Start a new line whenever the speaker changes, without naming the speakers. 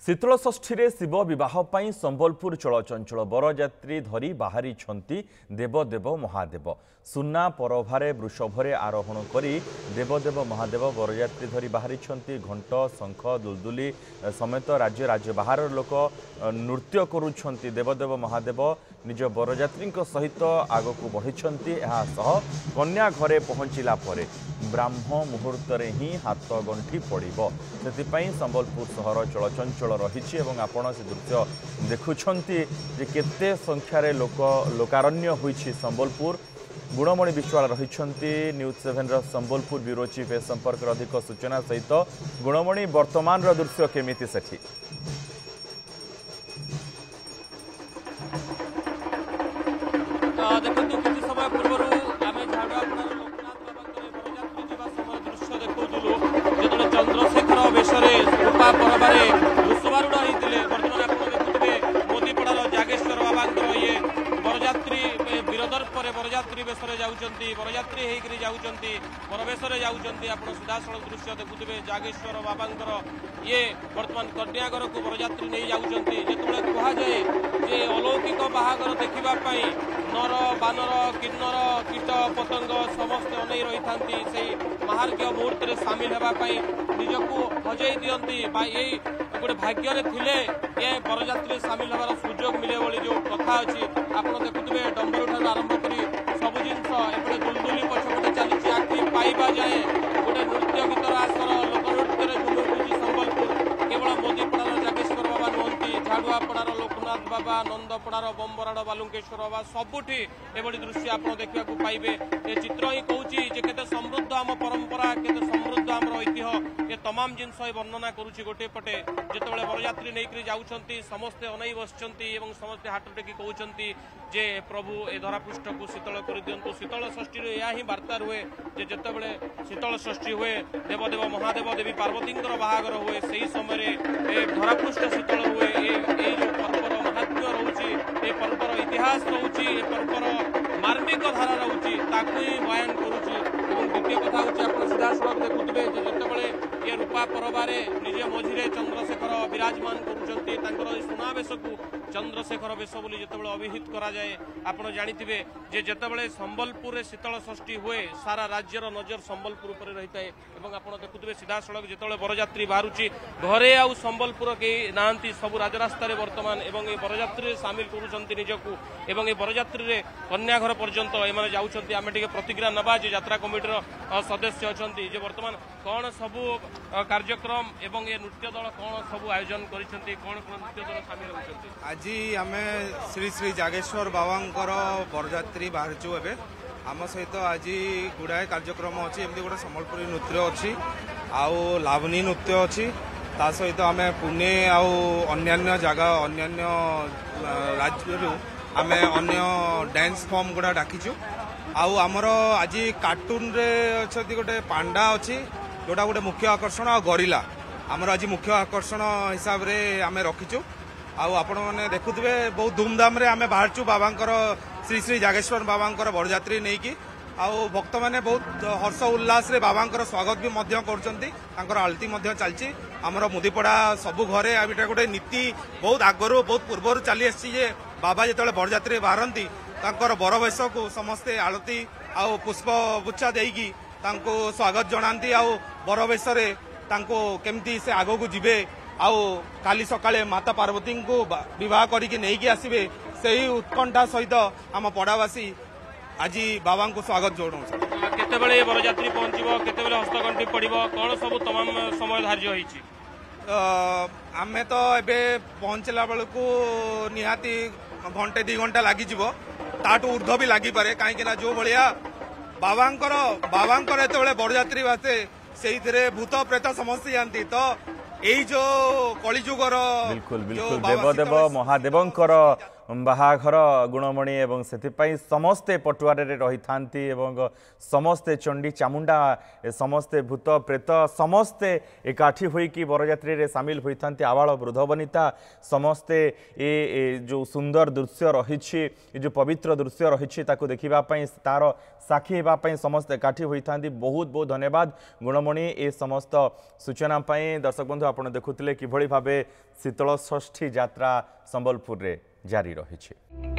शीतल षष्ठी शिव बह संबलपुर चलचंचल बरजात्री धरी बाहरी देवदेव महादेव सुना परभारे वृषभरे आरोहण करी देवदेव महादेव बरजात्री धरी बाहरी घंट शंख दुलदुली समेत राज्य राज्य बाहर लोक नृत्य करुंच देवदेव महादेव निज बरजात्री सहित आग को बढ़ी कन्या घरे पहुँचला ब्राह्म मुहूर्त ही हाथ गंठी पड़ो से संबलपुर सहर चलचंचल रही आपण से दृश्य देखुंटे केते संख्यार लोकारण्य होइछि संबलपुर। गुणमणि विश्वाल रही न्यूज 7 संबलपुर ब्यूरो चीफ ए संपर्क अधिक सूचना सहित गुणमणि वर्तमान दृश्य केमिति सेठी
चंद्रशेखर बेशरे रूपा परबारे वृषभारूढ़ होते बर्तमान आप देखुए मोदीपड़ार जागेश्वर बाबा ये बरजात्री बिरदर पर बरजात्री बेशरे जाऊँगी बरजात्री होकर जाऊँगी परवेशरे जाऊँगी आप सीधासल दृश्य देखुए जागेश्वर बाबा ये बर्तमान कन्यागर को बरजात्री नहीं जाऊँगी जिते कहुए जे अलौकिक बाहागर देखापी नर बानर किन्नर कीट पतंग समस्त अनै रही था महार्घ्य मुहूर्त में सामिल होगापी निजको हजई दिखती गोटे भाग्य थिले ये बरजात्री सामिल होवार सुजोग मिले बोली जो कथा अच्छी आप देखुए डंबरू ठार आरंभ कर सब जिनस एपटे दुलदुली पछपटे चली आखि पाइबा जाए गोटे नृत्य गीतर आसर लोकनृत्य झुमुकुची संबलपुर केवल मोदीपड़ार जागेश्वर बाबा नुहति झाड़ुआपड़ार लोकनाथ बाबा नंदपड़ार बंबराड़ बालुंकेश्वर बाबा सबुठी एभली दृश्य आप देखा पाइबे ये चित्र ही कहूँ केते समृद्ध आम परंपरा केते समृद्ध आम ऐतिह्य ये तमाम जिनस वर्णना करुच्ची गोटे पटे जिते बरजात्री नहीं जाऊँगी समस्ते अनै बसचंती समस्ते हाथ टेकी कहते जे प्रभु ए धरापृष्ठ को शीतल कर दिंतु शीतल षष्ठी यह ही वार्ता रुए जिते शीतल षष्ठी हुए देवदेव महादेव देवी पार्वती बाहागर हुए से समय धरापृष्ठ शीतल हुए ये जो पर्वर महात्म्य रोचे ये पर्वर इतिहास रोचे ये पर्वर मार्मिक धारा रोचे ही बयान करुच्ची द्वितीय कथा हूँ सीधा सड़क देखुए जिते ये रूपा परबारे निजे मझिरे चंद्रशेखर विराजमान करुँच सुनावेश को चंद्रशेखर बेश बोली जिते अभिहित करा जाए आपड़ जानिथिबे जे जितेबाला संबलपुर में शीतल षष्ठी हुए सारा राज्यर नजर संबलपुर पर रही है आपड़ देखुए सीधा सड़क जिते बरजात्री बाहरुची घरे आउ संबलपुर कई ना सब राजरास्त बर्तमान ये बरजात्री सामिल करुँच निजकू एवं ये बरजात्री कन्याघर पर्यंत एम जाऊँच आम टे प्रतिक्रिया नवा जे यात्रा कमिटर सदस्य अच्छा बर्तमान कौन सबू कार्यक्रम एवं ये नृत्य दल कौन सब आयोजन कर नृत्य दल सामिल होती
आज आम श्री श्री जागेश्वर बाबा बरजात्री बाहरचु ए आम सहित आज गुड़ाए कार्यक्रम अच्छी एमती गोटे संबलपुरी नृत्य अच्छी आउ लावनी नृत्य अच्छी ता सहित आम पुणे अन्य जगह अन्य राज्य आम अन्य डांस फॉर्म गुड़ा डाकिचु आमर आज कार्टून रे अच्छा गोटे पांडा अच्छी जोटा गोटे मुख्य आकर्षण आ गरिला आमर आज मुख्य आकर्षण हिसाब रे आम रखीचु आपण मैंने देखुए बहुत धूमधाम रे आम बाहरचु बाबा श्री श्री जागेश्वर बाबा बरजात्री नहीं कि भक्त मैंने बहुत हर्ष उल्लास रे बाबा स्वागत भी कर आलती चलती आमर मुदीपड़ा सबू घरे आटा गोटे नीति बहुत आगु बहुत पूर्व चली आसी बाबा जो बरजात्री बाहरती बरवेश को समस्ते आलती आउ पुष्प गुच्छा देकी स्वागत जनाती आउ बरवेश केमती से आग को जीवे आउ काली सकाळे माता पार्वती को विवाह करके नहीं आसवे से ही उत्कंठा सहित आम पड़ावासी आज बाबा को स्वागत जोड़ू
केते बरजात्री पहुंचो केते हस्तगंठी पड़ो कौन सब तमाम समय धार्य होइछि
आमे तो एबे पहुंचला बेलू निहाती घंटे 2 घंटा लगी ताठू ऊर्ध्व भी लगी पारे कहीं जो भाया बाबांकर एत बरजात्री बासे से भूत प्रेत समस्ते जाती तो यही जो कलिजुगर
बिल्कुल बिल्कुल देवदेव महादेवंकर बाहाघर गुणमणि एवं से समस्ते पटुआर रही था समस्ते चंडी चामुंडा समस्ते भूत प्रेत समस्ते एकाठी होइकी बरयात्री रे सामिल होती आबाल वृद्ध वनिता समस्ते ए जो सुंदर दृश्य रही जो पवित्र दृश्य रही देखा तार साक्षी होगापी समस्त एकाठी होता बहुत बहुत धन्यवाद गुणमणि ए समस्त सूचना दर्शक बंधु आप देखुले कि भाव शीतल षष्ठी यात्रा संबलपुर रे जारी रही।